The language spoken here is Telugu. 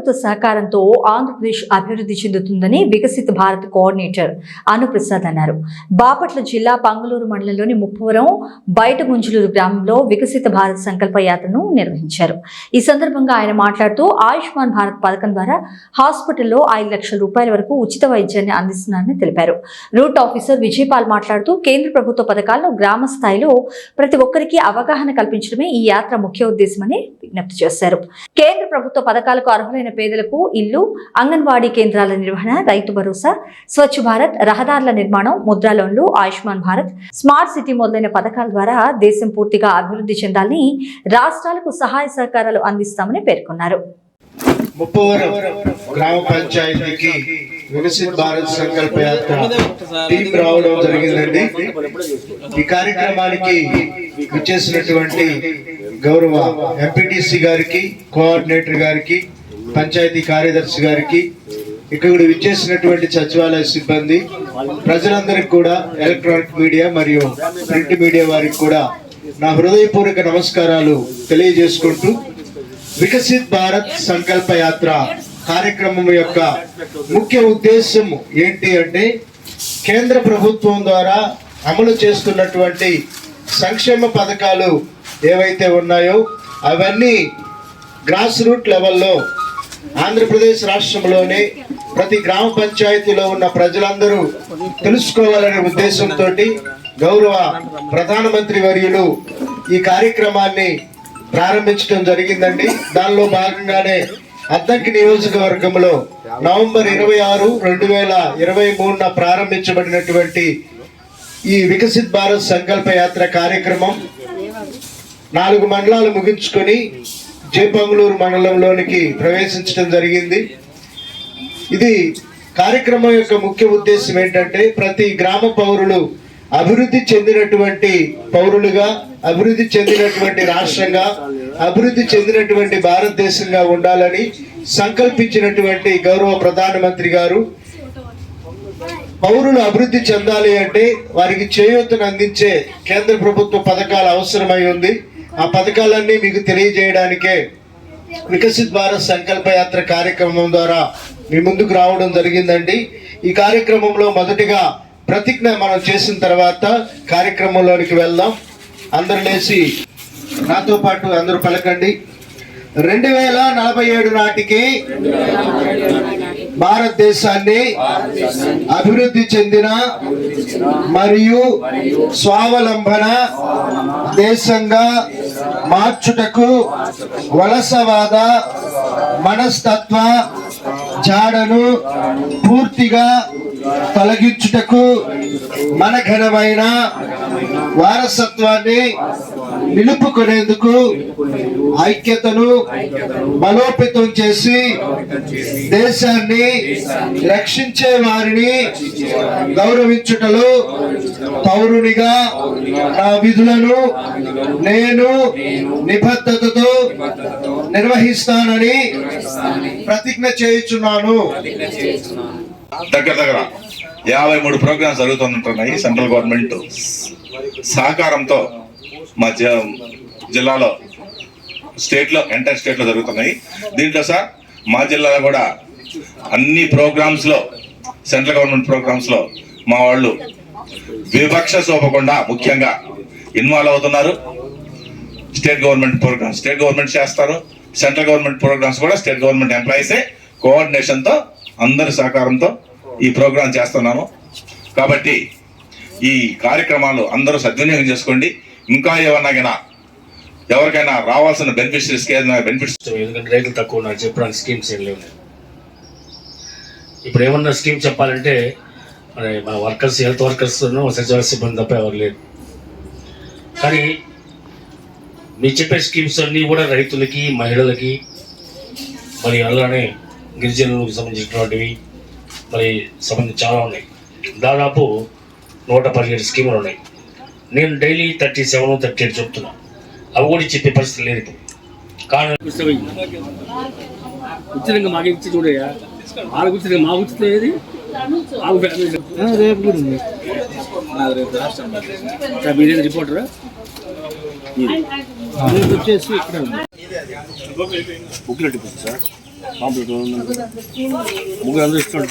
ప్రభుత్వ సహకారంతో ఆంధ్రప్రదేశ్ అభివృద్ధి చెందుతుందని వికసిత్ భారత్ కోఆర్డినేటర్ అనుప్రసాద్ అన్నారు. బాపట్ల జిల్లా పంగులూరు మండలంలోని ముప్పవరం బయట గుంజులూరు గ్రామంలో వికసిత భారత్ సంకల్ప యాత్రను నిర్వహించారు. ఈ సందర్భంగా ఆయన మాట్లాడుతూ ఆయుష్మాన్ భారత్ పథకం ద్వారా హాస్పిటల్లో 5 లక్షల రూపాయల వరకు ఉచిత వైద్యాన్ని అందిస్తున్నారని తెలిపారు. రూట్ ఆఫీసర్ విజయపాల్ మాట్లాడుతూ కేంద్ర ప్రభుత్వ పథకాలను గ్రామ స్థాయిలో ప్రతి ఒక్కరికి అవగాహన కల్పించడమే ఈ యాత్ర ముఖ్య ఉద్దేశమని విజ్ఞప్తి చేశారు. కేంద్ర ప్రభుత్వ పథకాలకు అర్హులైన పేదలకు ఇల్లు, అంగన్వాడీ కేంద్రాల నిర్వహణ, రైతు భరోసా, స్వచ్ఛ భారత్, రహదారుల నిర్మాణం, ముద్రా లోన్లు, ఆయుష్మాన్ భారత్, స్మార్ట్ సిటీ మొదలైన పథకాల ద్వారా దేశం పూర్తిగా అభివృద్ధి చెందాలని రాష్ట్రాలకు సహాయ సహకారాలు అందిస్తామని పేర్కొన్నారు. ముప్పవరం గ్రామ పంచాయతీకి వికసిత్ భారత్ సంకల్ప యాత్ర టీం రావడం జరిగిందండి. ఈ కార్యక్రమానికి విచ్చేసినటువంటి గౌరవ ఎంపీటీసీ గారికి, కోఆర్డినేటర్ గారికి, పంచాయతీ కార్యదర్శి గారికి, ఇక్కడ విచ్చేసినటువంటి సచివాలయ సిబ్బంది, ప్రజలందరికీ కూడా, ఎలక్ట్రానిక్ మీడియా మరియు ప్రింట్ మీడియా వారికి కూడా నా హృదయపూర్వక నమస్కారాలు తెలియజేసుకుంటూ వికసిత్ భారత్ సంకల్ప యాత్ర కార్యక్రమం యొక్క ముఖ్య ఉద్దేశం ఏంటి అంటే, కేంద్ర ప్రభుత్వం ద్వారా అమలు చేస్తున్నటువంటి సంక్షేమ పథకాలు ఏవైతే ఉన్నాయో అవన్నీ గ్రాస్ రూట్ లెవెల్లో ఆంధ్రప్రదేశ్ రాష్ట్రంలోనే ప్రతి గ్రామ పంచాయతీలో ఉన్న ప్రజలందరూ తెలుసుకోవాలనే ఉద్దేశంతో గౌరవ ప్రధానమంత్రి వర్యులు ఈ కార్యక్రమాన్ని ప్రారంభించడం జరిగిందండి. దానిలో భాగంగానే అద్దంకి నియోజకవర్గంలో నవంబర్ 26, 2023 ప్రారంభించబడినటువంటి ఈ వికసిత్ భారత్ సంకల్ప యాత్ర కార్యక్రమం 4 మండలాలు ముగించుకొని జేపంగులూరు మండలంలోనికి ప్రవేశించడం జరిగింది. ఇది కార్యక్రమం యొక్క ముఖ్య ఉద్దేశం ఏంటంటే, ప్రతి గ్రామ పౌరులు అభివృద్ధి చెందినటువంటి పౌరులుగా, అభివృద్ధి చెందినటువంటి రాష్ట్రంగా, అభివృద్ధి చెందినటువంటి భారతదేశంగా ఉండాలని సంకల్పించినటువంటి గౌరవ ప్రధానమంత్రి గారు, పౌరులు అభివృద్ధి చెందాలి అంటే వారికి చేయూతను అందించే కేంద్ర ప్రభుత్వ పథకాలు అవసరమై ఉంది. ఆ పథకాలన్నీ మీకు తెలియజేయడానికే వికసిత్ భారత్ సంకల్ప యాత్ర కార్యక్రమం ద్వారా మీ ముందుకు రావడం జరిగిందండి. ఈ కార్యక్రమంలో మొదటిగా ప్రతిజ్ఞ మనం చేసిన తర్వాత కార్యక్రమంలోనికి వెళ్దాం. అందరూ లేచి నాతో పాటు అందరూ పలకండి. 2047 నాటికి భారతదేశాన్ని అభివృద్ధి చెందిన మరియు స్వావలంబన దేశంగా మార్చుటకు వలసవాద మనస్తత్వ జాడను పూర్తిగా తొలగించుటకు మన ఘనమైన వారసత్వాన్ని నిలుపుకునేందుకు ఐక్యతను బలోపేతం చేసి దేశాన్ని రక్షించే వారిని గౌరవించుటలో పౌరునిగా నా విధులను నేను నిబద్ధతతో నిర్వహిస్తానని ప్రతిజ్ఞ చేయుచున్నాను. దగ్గర 53 ప్రోగ్రామ్స్ జరుగుతుంటున్నాయి. సెంట్రల్ గవర్నమెంట్ సహకారంతో మా జిల్లాలో, స్టేట్లో, ఎంటైర్ స్టేట్లో జరుగుతున్నాయి. దీంట్లో సార్ మా జిల్లాలో కూడా అన్ని ప్రోగ్రామ్స్లో, సెంట్రల్ గవర్నమెంట్ ప్రోగ్రామ్స్లో మా వాళ్ళు వివక్ష చూపకుండా ముఖ్యంగా ఇన్వాల్వ్ అవుతున్నారు. State government programmes state government చేస్తారు, సెంట్రల్ గవర్నమెంట్ ప్రోగ్రామ్స్ కూడా స్టేట్ గవర్నమెంట్ ఎంప్లాయీసే కోఆర్డినేషన్తో అందరి సహకారంతో ఈ ప్రోగ్రాం చేస్తున్నాము. కాబట్టి ఈ కార్యక్రమాలు అందరూ సద్వినియోగం చేసుకోండి. ఇంకా ఏమన్నా ఎవరికైనా రావాల్సిన బెనిఫిషరీస్కి ఏదైనా బెనిఫిట్స్, ఎందుకంటే రైతులు తక్కువ నాకు చెప్పడానికి స్కీమ్స్ ఏం లేవు. ఇప్పుడు ఏమన్నా స్కీమ్ చెప్పాలంటే మన వర్కర్స్, హెల్త్ వర్కర్స్, సచివాలయ సిబ్బంది తప్ప ఎవరు లేరు. కానీ మీరు చెప్పే స్కీమ్స్ అన్నీ కూడా రైతులకి, మహిళలకి, మరి అలానే గిరిజనులకు సంబంధించినటువంటివి మరి సంబంధించి చాలా ఉన్నాయి. దాదాపు 117 స్కీములు ఉన్నాయి. నేను డైలీ 37, 38 చెప్తున్నా. అవి కూడా చెప్పే పరిస్థితి లేదు ఇప్పుడు. కానీ ఉచితంగా మాకు ఇచ్చి చూడయా, వాళ్ళకి ఉచితంగా మా ఉచితం ఏది రేపు కూడా ఉంది. మీరేది రిపోర్టరా వచ్చేసి ఇక్కడ బుక్లెట్ సార్ ముగ్గురు అందరూ ఇష్టం